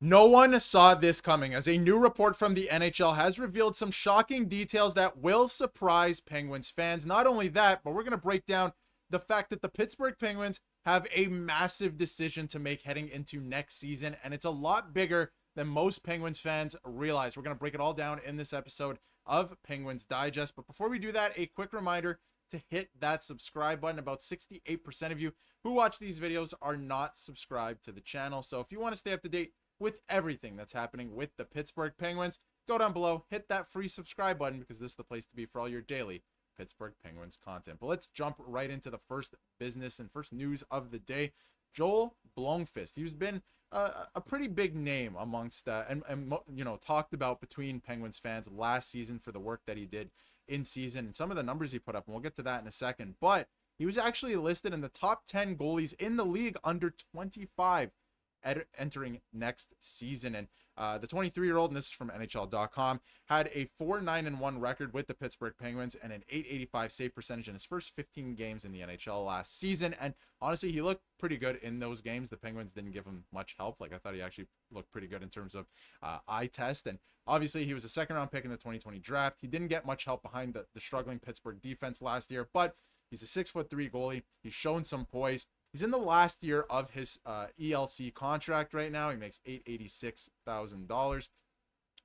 No one saw this coming, as a new report from the NHL has revealed some shocking details that will surprise Penguins fans. Not only that, but we're going to break down the fact that the Pittsburgh Penguins have a massive decision to make heading into next season, and it's a lot bigger than most Penguins fans realize. We're going to break it all down in this episode of Penguins Digest. But before we do that, a quick reminder to hit that subscribe button. About 68% of you who watch these videos are not subscribed to the channel. So if you want to stay up to date with everything that's happening with the Pittsburgh Penguins, go down below, hit that free subscribe button, because this is the place to be for all your daily Pittsburgh Penguins content. But let's jump right into the first business and first news of the day. Joel Bloomfist. He's been a pretty big name amongst and talked about between Penguins fans last season for the work that he did in season and some of the numbers he put up, and we'll get to that in a second. But he was actually listed in the top 10 goalies in the league under 25 entering next season. And the 23-year-old, and this is from NHL.com, had a 4-9-1 record with the Pittsburgh Penguins and an .885 save percentage in his first 15 games in the NHL last season. And honestly, he looked pretty good in those games. The Penguins didn't give him much help. Like, I thought he actually looked pretty good in terms of eye test. And obviously, he was a second-round pick in the 2020 draft. He didn't get much help behind the struggling Pittsburgh defense last year, but he's a 6'3" goalie. He's shown some poise. He's in the last year of his ELC contract right now. He makes $886,000,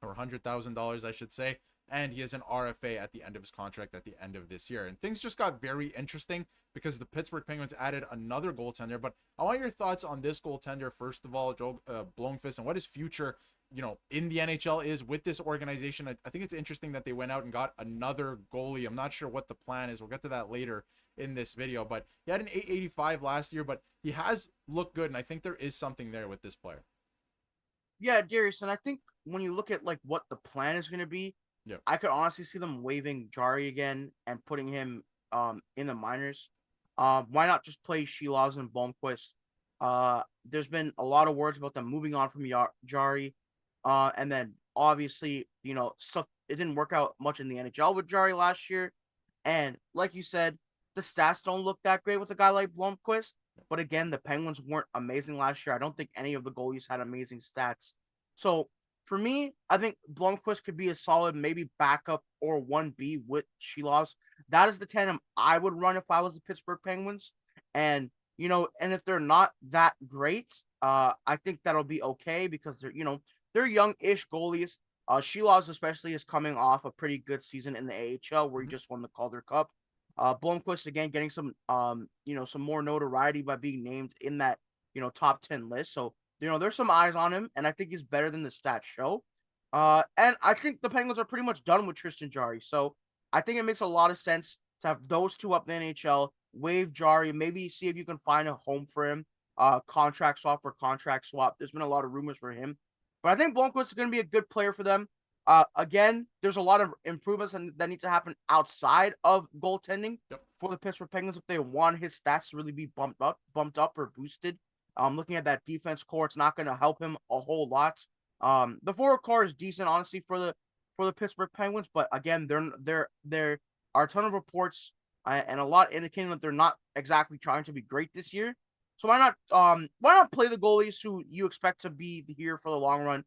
or $100,000, I should say. And he has an RFA at the end of his contract at the end of this year. And things just got very interesting because the Pittsburgh Penguins added another goaltender. But I want your thoughts on this goaltender, first of all, Joe Bloomfist, and what his future, in the NHL is with this organization. I think it's interesting that they went out and got another goalie. I'm not sure what the plan is. We'll get to that later in this video, but he had an 885 last year, but he has looked good, and I think there is something there with this player. Yeah, Darius, and I think when you look at like what the plan is going to be, Yeah, I could honestly see them waiving Jari again and putting him in the minors. Why not just play Sheilov and Blomqvist? There's been a lot of words about them moving on from Jari, and then obviously so it didn't work out much in the NHL with Jari last year, and like you said, the stats don't look that great with a guy like Blomqvist. But again, the Penguins weren't amazing last year. I don't think any of the goalies had amazing stats. So for me, I think Blomqvist could be a solid maybe backup or 1B with Sheilovs. That is the tandem I would run if I was the Pittsburgh Penguins. And and if they're not that great, I think that'll be okay because they're young-ish goalies. Sheilovs especially is coming off a pretty good season in the AHL where he just won the Calder Cup. Blomqvist again getting some some more notoriety by being named in that top 10 list. So there's some eyes on him, and I think he's better than the stats show. And I think the Penguins are pretty much done with Tristan Jarry. So I think it makes a lot of sense to have those two up in the NHL, waive Jarry, maybe see if you can find a home for him. Contract swap for contract swap. There's been a lot of rumors for him, but I think Blomqvist is going to be a good player for them. Again, there's a lot of improvements that need to happen outside of goaltending for the Pittsburgh Penguins if they want his stats to really be bumped up or boosted. Looking at that defense core, it's not going to help him a whole lot. The forward core is decent, honestly, for the Pittsburgh Penguins, but again, there are a ton of reports and a lot indicating that they're not exactly trying to be great this year. So why not play the goalies who you expect to be here for the long run?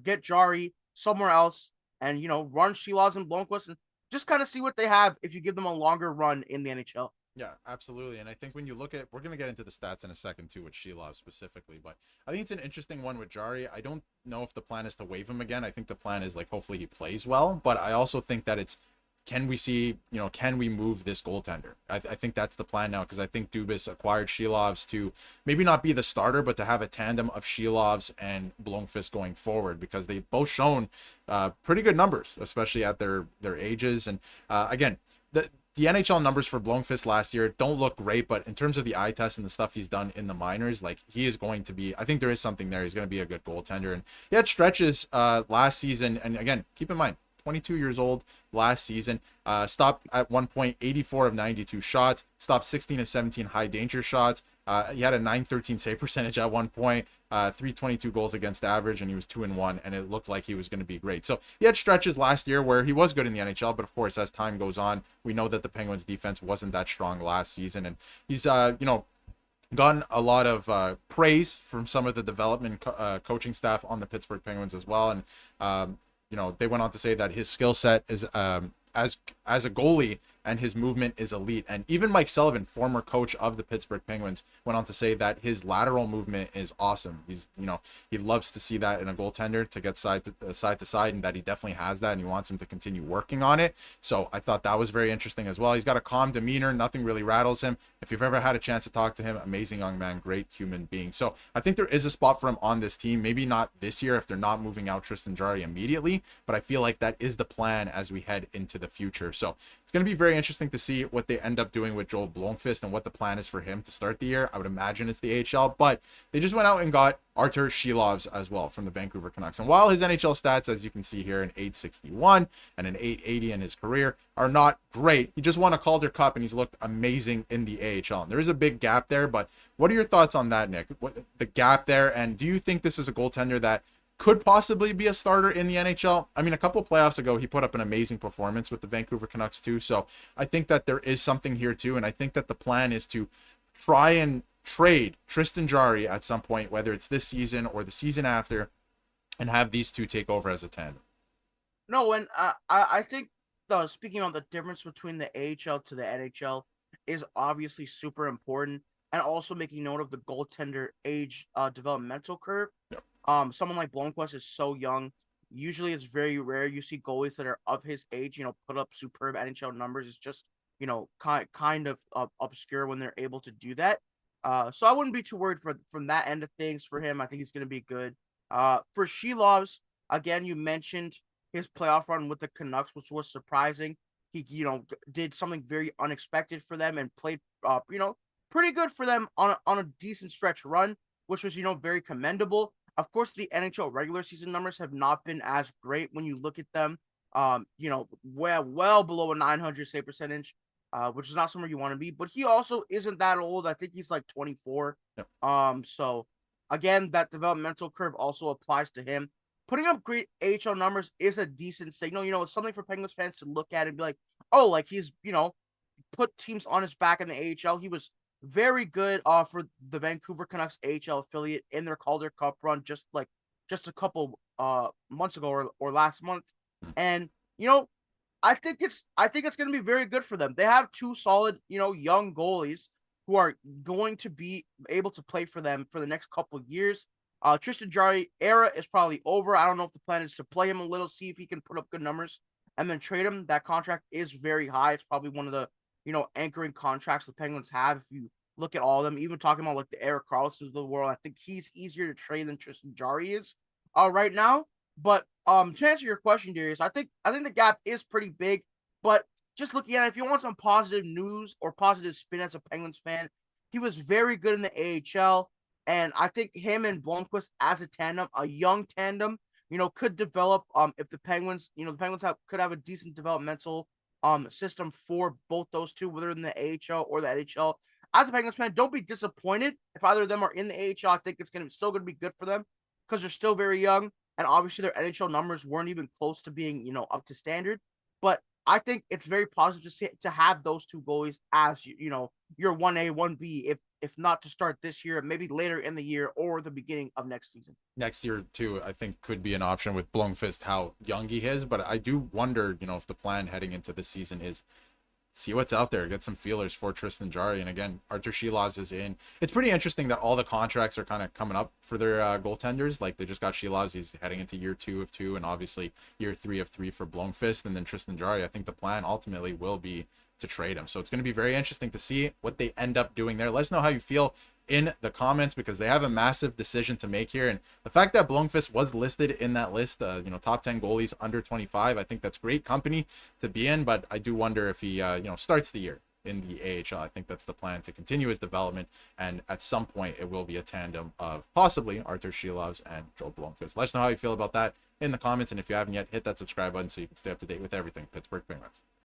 Get Jari somewhere else, and run Sheilov and Blomqvist and just kind of see what they have if you give them a longer run in the NHL. Yeah, absolutely. And I think when you look at, we're going to get into the stats in a second too with Sheilov specifically, but I think it's an interesting one with Jari. I don't know if the plan is to waive him again. I think the plan is like hopefully he plays well, but I also think that it's, can we see, can we move this goaltender? I think that's the plan now, because I think Dubas acquired Sheilovs to maybe not be the starter, but to have a tandem of Sheilovs and Bloomfist going forward, because they've both shown pretty good numbers, especially at their ages. And again, the NHL numbers for Bloomfist last year don't look great, but in terms of the eye test and the stuff he's done in the minors, like, he is going to be, I think there is something there. He's going to be a good goaltender. And he had stretches last season. And again, keep in mind, 22 years old last season, stopped at one point 84 of 92 shots, stopped 16 of 17 high danger shots. He had a 913 save percentage at one point, 322 goals against average, and he was 2-1, and it looked like he was going to be great. So he had stretches last year where he was good in the NHL, but of course, as time goes on, we know that the Penguins defense wasn't that strong last season, and he's gotten a lot of praise from some of the development coaching staff on the Pittsburgh Penguins as well. And, they went on to say that his skill set is as a goalie and his movement is elite. And even Mike Sullivan, former coach of the Pittsburgh Penguins, went on to say that his lateral movement is awesome. He loves to see that in a goaltender, to get side to side, and that he definitely has that, and he wants him to continue working on it. So I thought that was very interesting as well. He's got a calm demeanor. Nothing really rattles him. If you've ever had a chance to talk to him, amazing young man, great human being. So I think there is a spot for him on this team. Maybe not this year if they're not moving out Tristan Jarry immediately, but I feel like that is the plan as we head into the future. So it's going to be very interesting to see what they end up doing with Joel Bloomfist and what the plan is for him to start the year. I would imagine it's the AHL, but they just went out and got Artur Sheilov as well from the Vancouver Canucks. And while his NHL stats, as you can see here, an 861 and an 880 in his career are not great, he just won a Calder Cup and he's looked amazing in the AHL. And there is a big gap there, but what are your thoughts on that, Nick? The gap there, and do you think this is a goaltender that could possibly be a starter in the NHL? I mean, a couple of playoffs ago, he put up an amazing performance with the Vancouver Canucks too. So I think that there is something here too. And I think that the plan is to try and trade Tristan Jarry at some point, whether it's this season or the season after, and have these two take over as a tandem. No, and I think speaking on the difference between the AHL to the NHL is obviously super important, and also making note of the goaltender age developmental curve. Yep. Someone like Blomqvist is so young. Usually, it's very rare you see goalies that are of his age, put up superb NHL numbers. It's just, kind of obscure when they're able to do that. So I wouldn't be too worried from that end of things for him. I think he's going to be good. For Sheilov's, again, you mentioned his playoff run with the Canucks, which was surprising. He, did something very unexpected for them and played, pretty good for them on a decent stretch run, which was, very commendable. Of course, the NHL regular season numbers have not been as great when you look at them. Well below a 900 save percentage, which is not somewhere you want to be. But he also isn't that old. I think he's like 24. Yep. So again, that developmental curve also applies to him. Putting up great AHL numbers is a decent signal. It's something for Penguins fans to look at and be like, oh, like he's, put teams on his back in the AHL. He was very good for the Vancouver Canucks AHL affiliate in their Calder Cup run just a couple months ago or last month. And I think it's going to be very good for them. They have two solid, young goalies who are going to be able to play for them for the next couple of years. Tristan Jarry era is probably over. I don't know if the plan is to play him a little, see if he can put up good numbers, and then trade him. That contract is very high. It's probably one of the, anchoring contracts the Penguins have. If you look at all of them, even talking about like the Erik Karlsson of the world, I think he's easier to trade than Tristan Jarry is right now. But to answer your question, Darius, I think the gap is pretty big. But just looking at it, if you want some positive news or positive spin as a Penguins fan, he was very good in the AHL. And I think him and Blomqvist as a tandem, a young tandem, could develop if the Penguins, could have a decent developmental system for both those two, whether in the AHL or the NHL. As a Penguins fan, don't be disappointed if either of them are in the AHL. I think it's still going to be good for them because they're still very young, and obviously their NHL numbers weren't even close to being, up to standard. But I think it's very positive to have those two goalies as your 1A, 1B, if not to start this year, maybe later in the year or the beginning of next season. Next year too, I think could be an option with Blomqvist, how young he is. But I do wonder, if the plan heading into the season is see what's out there, get some feelers for Tristan Jarry. And again, Artur Sheilov is in. It's pretty interesting that all the contracts are kind of coming up for their goaltenders. Like they just got Sheilov, he's heading into year 2 of 2, and obviously year 3 of 3 for Blomqvist, and then Tristan Jarry. I think the plan ultimately will be to trade him. So it's going to be very interesting to see what they end up doing there. Let us know how you feel in the comments, because they have a massive decision to make here. And the fact that Bloomfist was listed in that list, top 10 goalies under 25, I think that's great company to be in. But I do wonder if he, starts the year in the AHL. I think that's the plan, to continue his development. And at some point, it will be a tandem of possibly Artur Sheilov and Joel Bloomfist. Let us know how you feel about that in the comments. And if you haven't yet, hit that subscribe button so you can stay up to date with everything Pittsburgh Penguins.